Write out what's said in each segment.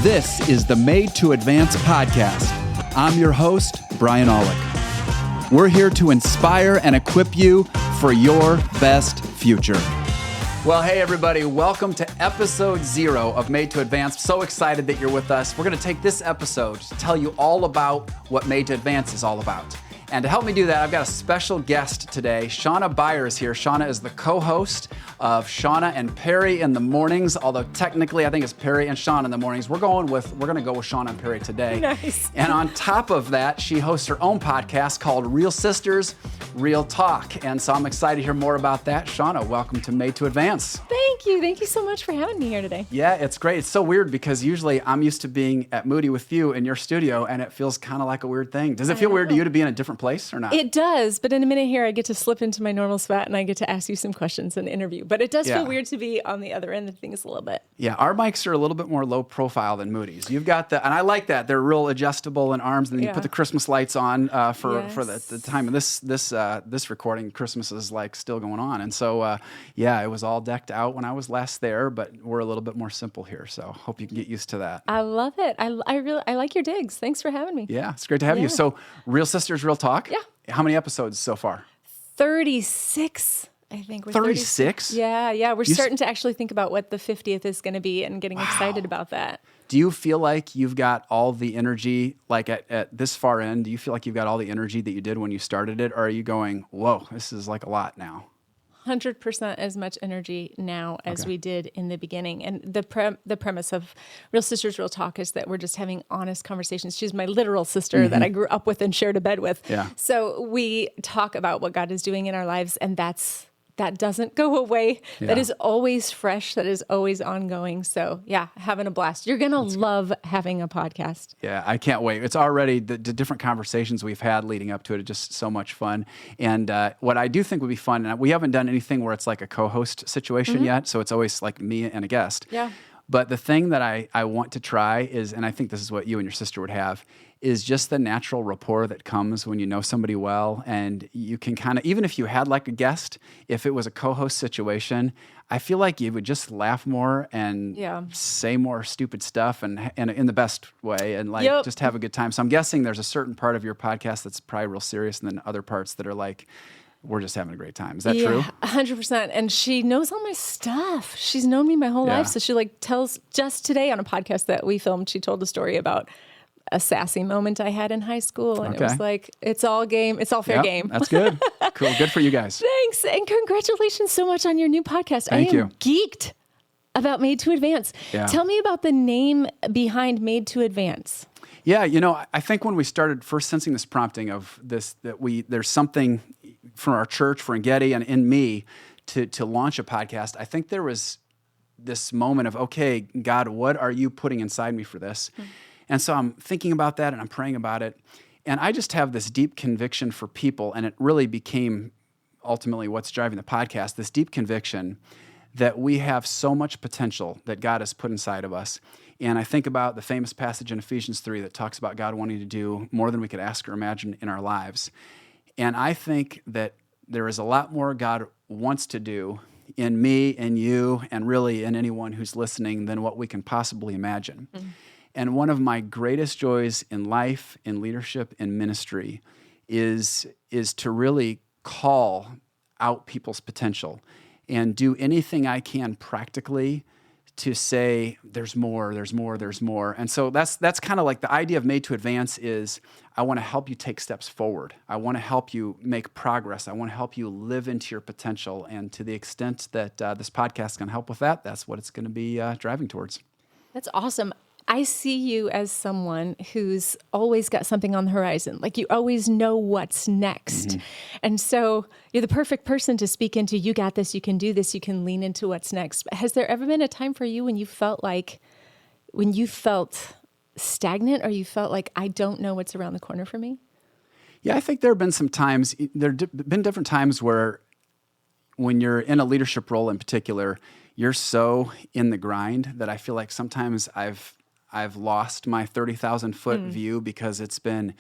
This is the Made to Advance podcast. I'm your host, Brian Aulick. We're here to inspire and equip you for your best future. Well, hey everybody, welcome to episode 0 of Made to Advance. So excited that you're with us. We're going to take this episode to tell you all about what Made to Advance is all about. And to help me do that, I've got a special guest today. Shawna Beyer is here. Shawna is the co-host of Shawna and Perry in the mornings, although technically I think it's Perry and Shawna in the mornings. We're going to go with Shawna and Perry today. Nice. And on top of that, she hosts her own podcast called Real Sisters, Real Talk. And so I'm excited to hear more about that. Shawna, welcome to Made to Advance. Thank you. Thank you so much for having me here today. Yeah, it's great. It's so weird because usually I'm used to being at Moody with you in your studio, and it feels kind of like a weird thing. Does it feel weird to you to be in a different place or not? It does, but in a minute here, I get to slip into my normal spot and I get to ask you some questions and interview. But it does feel weird to be on the other end of things a little bit. Yeah, our mics are a little bit more low profile than Moody's. You've got and I like that. They're real adjustable in arms, and then you put the Christmas lights on for the time of this recording. Christmas is like still going on, and so it was all decked out when I was last there, but we're a little bit more simple here. So hope you can get used to that. I love it. I like your digs. Thanks for having me. Yeah, it's great to have you. So Real Sisters, Real Talk. Yeah. How many episodes so far? 36, I think. 36? Yeah. We're starting to actually think about what the 50th is going to be and getting excited about that. Do you feel like you've got all the energy, like at this far end, do you feel like you've got all the energy that you did when you started it? Or are you going, whoa, this is like a lot now? 100% as much energy now as we did in the beginning. And the premise of Real Sisters, Real Talk is that we're just having honest conversations. She's my literal sister that I grew up with and shared a bed with. Yeah. So we talk about what God is doing in our lives, and that doesn't go away. Yeah. That is always fresh. That is always ongoing. So having a blast. You're going to love having a podcast. Yeah, I can't wait. It's already the different conversations we've had leading up to it are just so much fun. And what I do think would be fun, and we haven't done anything where it's like a co-host situation yet, so it's always like me and a guest. Yeah. But the thing that I want to try is, and I think this is what you and your sister would have, is just the natural rapport that comes when you know somebody well, and you can kind of, even if you had like a guest, if it was a co-host situation, I feel like you would just laugh more and say more stupid stuff and in the best way and just have a good time. So I'm guessing there's a certain part of your podcast that's probably real serious, and then other parts that are like, we're just having a great time. Is that true? 100%. And she knows all my stuff. She's known me my whole life. So she tells, just today on a podcast that we filmed, she told a story about a sassy moment I had in high school. And it was like, it's all game. It's all fair game. That's good. Cool. Good for you guys. Thanks. And congratulations so much on your new podcast. Thank you. Geeked about Made to Advance. Yeah. Tell me about the name behind Made to Advance. Yeah, I think when we started first sensing this prompting of this, there's something from our church, for Engedi and in me to launch a podcast, I think there was this moment of, okay, God, what are you putting inside me for this? Mm-hmm. And so I'm thinking about that and I'm praying about it. And I just have this deep conviction for people, and it really became ultimately what's driving the podcast, this deep conviction that we have so much potential that God has put inside of us. And I think about the famous passage in Ephesians 3 that talks about God wanting to do more than we could ask or imagine in our lives. And I think that there is a lot more God wants to do in me and you and really in anyone who's listening than what we can possibly imagine. Mm-hmm. And one of my greatest joys in life, in leadership, in ministry is to really call out people's potential and do anything I can practically to say, there's more, there's more, there's more. And so that's kind of like the idea of Made to Advance is I want to help you take steps forward. I want to help you make progress. I want to help you live into your potential. And to the extent that this podcast can help with that, that's what it's going to be driving towards. That's awesome. I see you as someone who's always got something on the horizon. Like you always know what's next. Mm-hmm. And so you're the perfect person to speak into, you got this, you can do this, you can lean into what's next. But has there ever been a time for you when you felt stagnant or you felt like, I don't know what's around the corner for me? Yeah, I think there have been some times, there have been different times where when you're in a leadership role in particular, you're so in the grind that I feel like sometimes I've lost my 30,000 foot view because it's been,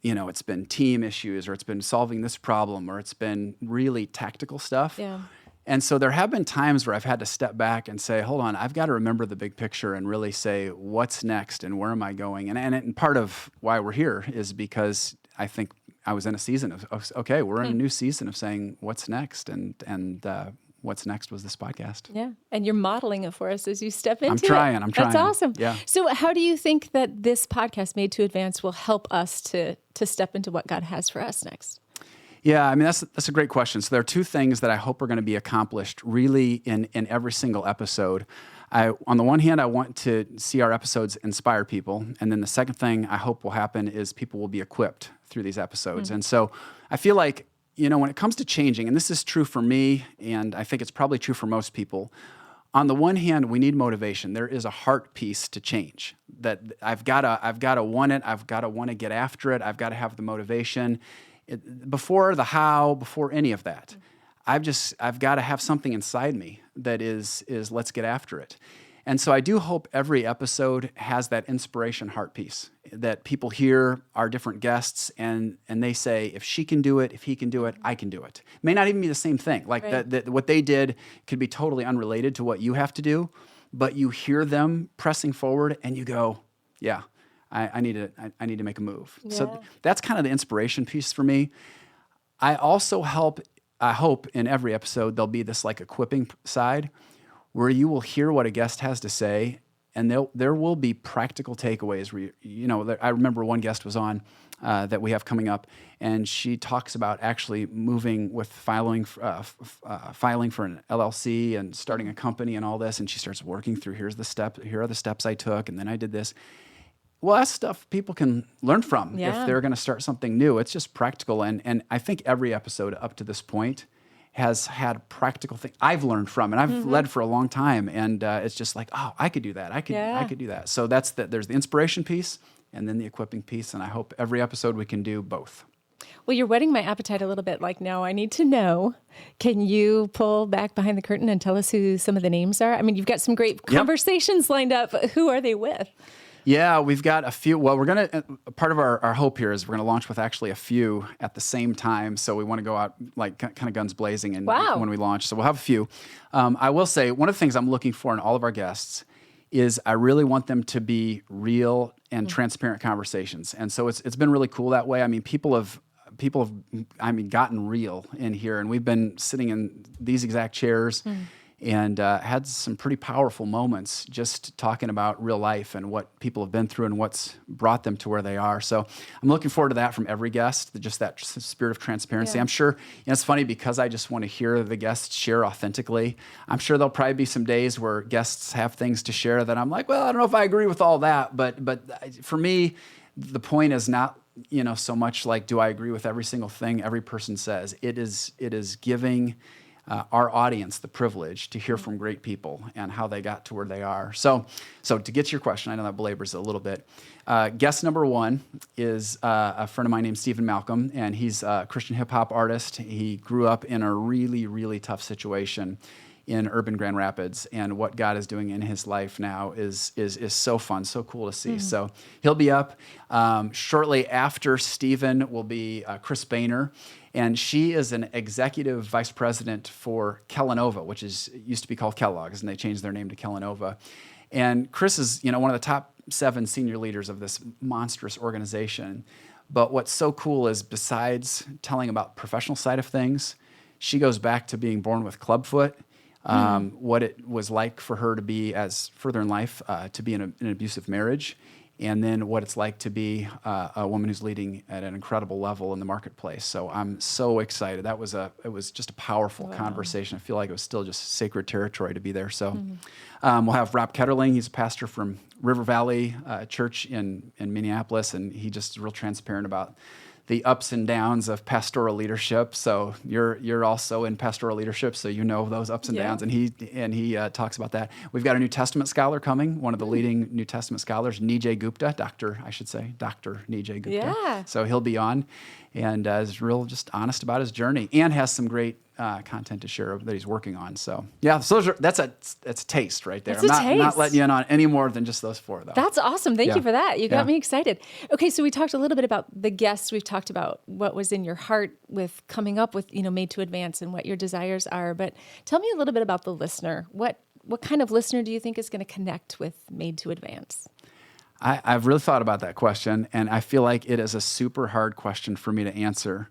it's been team issues, or it's been solving this problem, or it's been really tactical stuff. Yeah. And so there have been times where I've had to step back and say, hold on, I've got to remember the big picture and really say, what's next and where am I going? And part of why we're here is because I think I was in a season of okay, we're in a new season of saying, what's next? And what's next was this podcast. Yeah. And you're modeling it for us as you step into I'm trying. That's awesome. Yeah. So how do you think that this podcast, Made to Advance, will help us to step into what God has for us next? Yeah, I mean, that's a great question. So there are two things that I hope are going to be accomplished really in every single episode. On the one hand, I want to see our episodes inspire people. And then the second thing I hope will happen is people will be equipped through these episodes. And so I feel like, when it comes to changing, and this is true for me, and I think it's probably true for most people, on the one hand, we need motivation. There is a heart piece to change that I've got to want it. I've got to want to get after it. I've got to have the motivation. Before the how, before any of that, I've got to have something inside me that is let's get after it. And so I do hope every episode has that inspiration heart piece, that people hear our different guests and they say, if she can do it, if he can do it, I can do it. It may not even be the same thing. Like right. that what they did could be totally unrelated to what you have to do, but you hear them pressing forward and you go, yeah, I need to make a move. Yeah. So that's kind of the inspiration piece for me. I also I hope in every episode there'll be this like equipping side where you will hear what a guest has to say, and there will be practical takeaways where I remember one guest was on that we have coming up, and she talks about actually moving with filing for an LLC and starting a company and all this, and she starts working through here are the steps I took, and then I did this. Well, that's stuff people can learn from if they're going to start something new. It's just practical, and I think every episode up to this point has had practical things I've learned from, and I've led for a long time, and it's just like, oh, I could do that. I could do that. So there's the inspiration piece, and then the equipping piece, and I hope every episode we can do both. Well, you're whetting my appetite a little bit. Like, now I need to know, can you pull back behind the curtain and tell us who some of the names are? I mean, you've got some great conversations lined up. Who are they with? Yeah, we've got a few. Well, we're going to, part of our hope here is we're going to launch with actually a few at the same time. So we want to go out like kind of guns blazing and when we launch. So we'll have a few. I will say one of the things I'm looking for in all of our guests is I really want them to be real and transparent conversations. And so it's been really cool that way. I mean, people have gotten real in here, and we've been sitting in these exact chairs and had some pretty powerful moments just talking about real life and what people have been through and what's brought them to where they are. So I'm looking forward to that from every guest, just that spirit of transparency. Yeah. I'm sure, it's funny because I just want to hear the guests share authentically. I'm sure there'll probably be some days where guests have things to share that I'm like, well, I don't know if I agree with all that. But for me, the point is not, so much like, do I agree with every single thing every person says? It is giving our audience the privilege to hear from great people and how they got to where they are. So to get to your question, I know that belabors it a little bit. Guest number one is a friend of mine named Stephen Malcolm, and he's a Christian hip-hop artist. He grew up in a really, really tough situation in urban Grand Rapids, and what God is doing in his life now is so fun, so cool to see. So he'll be up. Shortly after Stephen will be Chris Boehner, and she is an executive vice president for Kellanova, which used to be called Kellogg's, and they changed their name to Kellanova. And Chris is one of the top 7 senior leaders of this monstrous organization. But what's so cool is besides telling about the professional side of things, she goes back to being born with clubfoot. What it was like for her to be as further in life, to be in an abusive marriage, and then what it's like to be a woman who's leading at an incredible level in the marketplace. So I'm so excited. It was just a powerful conversation. I feel like it was still just sacred territory to be there. So we'll have Rob Ketterling. He's a pastor from River Valley Church in Minneapolis, and he just is real transparent about the ups and downs of pastoral leadership. So you're also in pastoral leadership, so you know those ups and downs. And he talks about that. We've got a New Testament scholar coming, one of the leading New Testament scholars, Dr. Nijay Gupta. Yeah. So he'll be on, and is real just honest about his journey, and has some great content to share that he's working on. So yeah, so that's a taste right there. That's I'm not letting you in on any more than just those 4 though. That's awesome. Thank you for that. You got me excited. Okay, so we talked a little bit about the guests. We've talked about what was in your heart with coming up with, Made to Advance and what your desires are. But tell me a little bit about the listener. What kind of listener do you think is going to connect with Made to Advance? I've really thought about that question, and I feel like it is a super hard question for me to answer.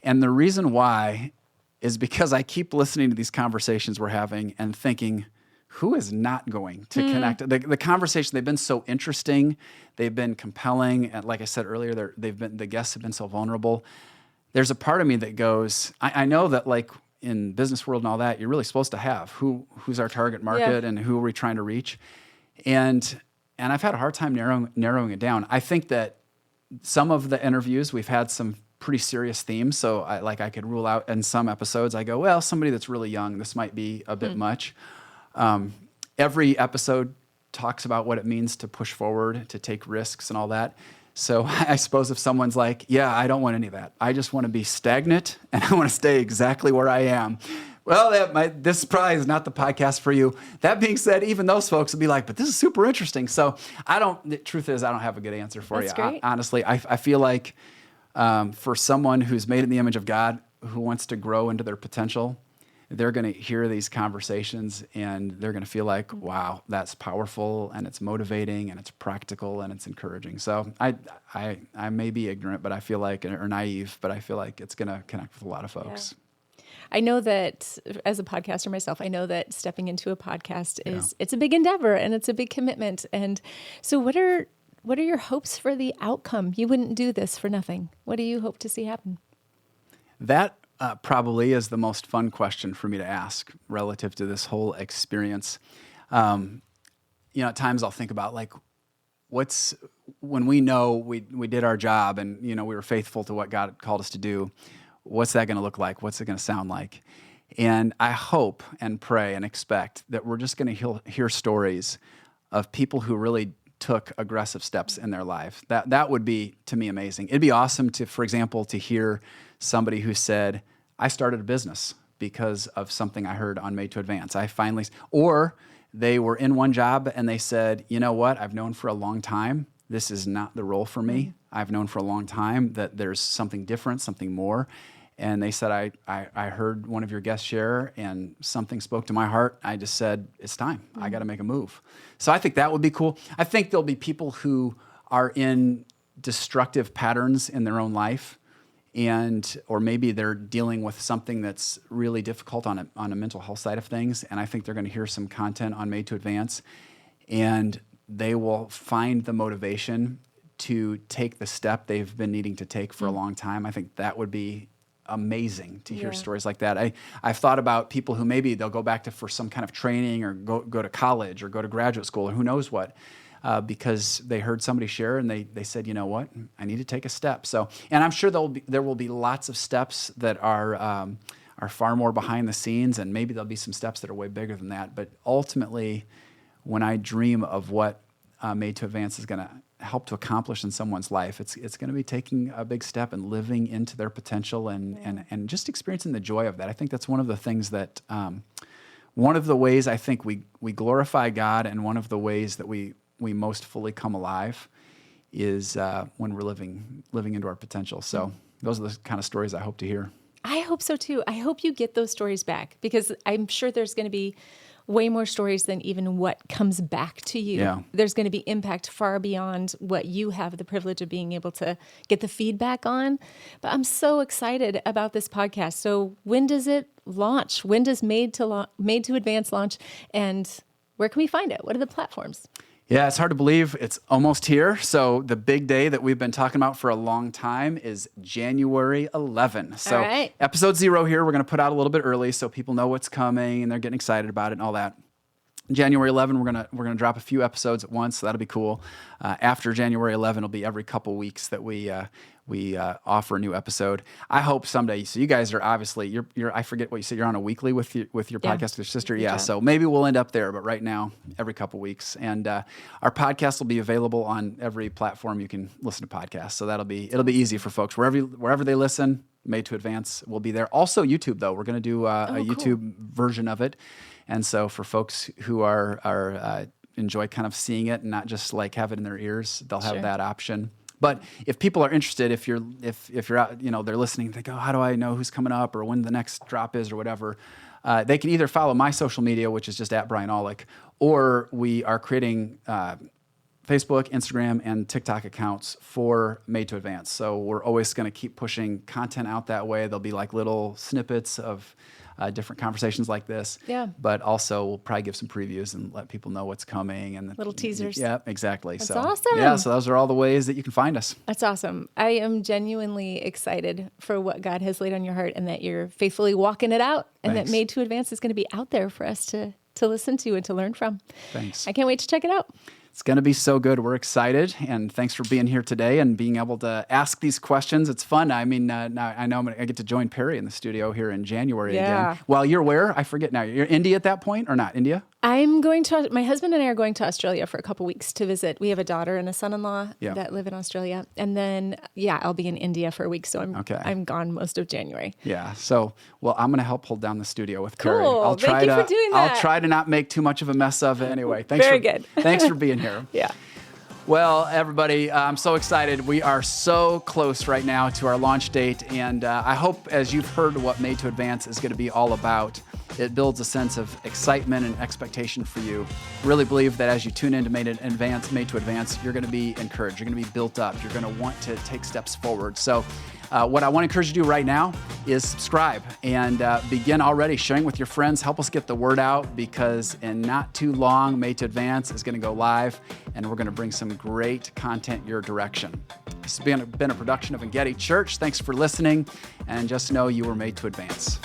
And the reason why is because I keep listening to these conversations we're having and thinking, who is not going to connect? The conversation, they've been so interesting. They've been compelling. And like I said earlier, the guests have been so vulnerable. There's a part of me that goes, I know that like in business world and all that, you're really supposed to have who's our target market and who are we trying to reach. And I've had a hard time narrowing it down. I think that some of the interviews, we've had some pretty serious themes. So I could rule out in some episodes, I go, well, somebody that's really young, this might be a bit much. Every episode talks about what it means to push forward, to take risks and all that. So I suppose if someone's like, yeah, I don't want any of that. I just want to be stagnant and I want to stay exactly where I am. Well, this probably is not the podcast for you. That being said, even those folks will be like, but this is super interesting. So the truth is, I don't have a good answer for That's you. great. Honestly, I feel like for someone who's made in the image of God, who wants to grow into their potential, they're going to hear these conversations and they're going to feel like, wow, that's powerful and it's motivating and it's practical and it's encouraging. So I may be ignorant, but I feel like, or naive, but I feel like it's going to connect with a lot of folks. Yeah. I know that as a podcaster myself, I know that stepping into a podcast it's a big endeavor and it's a big commitment. And so what are your hopes for the outcome? You wouldn't do this for nothing. What do you hope to see happen? That probably is the most fun question for me to ask relative to this whole experience. At times I'll think about like, when we know we did our job and, we were faithful to what God called us to do, what's that going to look like? What's it going to sound like? And I hope and pray and expect that we're just going to hear stories of people who really took aggressive steps in their life. That would be, to me, amazing. It'd be awesome for example, to hear somebody who said, I started a business because of something I heard on Made to Advance. Or they were in one job and they said, you know what? I've known for a long time, this is not the role for me. I've known for a long time that there's something different, something more. And they said, I heard one of your guests share and something spoke to my heart. I just said, it's time. I got to make a move. So I think that would be cool. I think there'll be people who are in destructive patterns in their own life, or maybe they're dealing with something that's really difficult on a mental health side of things. And I think they're going to hear some content on Made to Advance, and they will find the motivation to take the step they've been needing to take for a long time. I think that would be amazing to hear stories like that. I've thought about people who maybe they'll go back for some kind of training or go to college or go to graduate school or who knows what, because they heard somebody share and they said, you know what, I need to take a step. So, and I'm sure there will be lots of steps that are far more behind the scenes, and maybe there'll be some steps that are way bigger than that. But ultimately, when I dream of what Made to Advance is going to help to accomplish in someone's life, it's going to be taking a big step and living into their potential and just experiencing the joy of that. I think that's one of the things that, one of the ways I think we glorify God, and one of the ways that we most fully come alive is when we're living into our potential. So those are the kind of stories I hope to hear. I hope so too. I hope you get those stories back, because I'm sure there's going to be way more stories than even what comes back to you. Yeah. There's going to be impact far beyond what you have the privilege of being able to get the feedback on. But I'm so excited about this podcast. So when does it launch? When does Made to Advance launch? And where can we find it? What are the platforms? Yeah, it's hard to believe it's almost here. So the big day that we've been talking about for a long time is January 11. So all right. Episode 0 here, we're going to put out a little bit early so people know what's coming and they're getting excited about it and all that. January 11, we're gonna drop a few episodes at once, so that'll be cool. After January 11, it'll be every couple weeks that we offer a new episode. I hope someday. So you guys are obviously you're I forget what you said. You're on a weekly with your podcast with your sister. Yeah. So maybe we'll end up there, but right now every couple weeks. And our podcast will be available on every platform you can listen to podcasts. So it'll be easy for folks wherever they listen. Made to Advance will be there. Also YouTube, though. We're going to do a YouTube version of it. And so for folks who are enjoy kind of seeing it and not just like have it in their ears, they'll have that option. But if people are interested, if you're out, they're listening and think, oh, how do I know who's coming up or when the next drop is or whatever, they can either follow my social media, which is just at Brian Aulick, or we are creating Facebook, Instagram, and TikTok accounts for Made to Advance. So we're always going to keep pushing content out that way. There'll be like little snippets of different conversations like this. Yeah. But also we'll probably give some previews and let people know what's coming. And little teasers. Yeah, exactly. That's awesome. Yeah, so those are all the ways that you can find us. That's awesome. I am genuinely excited for what God has laid on your heart and that you're faithfully walking it out and that Made to Advance is going to be out there for us to listen to and to learn from. Thanks. I can't wait to check it out. It's going to be so good. We're excited, and thanks for being here today and being able to ask these questions. It's fun. I mean, now I know I get to join Perry in the studio here in January again. While you're where? I forget now. You're in India at that point or not? India? I'm going to, my husband and I are going to Australia for a couple weeks to visit. We have a daughter and a son-in-law that live in Australia. And then, I'll be in India for a week. So I'm gone most of January. Yeah. So, I'm going to help hold down the studio with Perry. Cool. Thank you for doing that. I'll try to not make too much of a mess of it anyway. Very good. Thanks for being here. Yeah. Well, everybody, I'm so excited. We are so close right now to our launch date, and I hope as you've heard what Made to Advance is going to be all about, it builds a sense of excitement and expectation for you. Really believe that as you tune in to Made to Advance, you're going to be encouraged. You're going to be built up. You're going to want to take steps forward. So what I want to encourage you to do right now is subscribe and begin already sharing with your friends. Help us get the word out because in not too long, Made to Advance is going to go live and we're going to bring some great content your direction. This has been a production of Engedi Church. Thanks for listening and just know you were made to advance.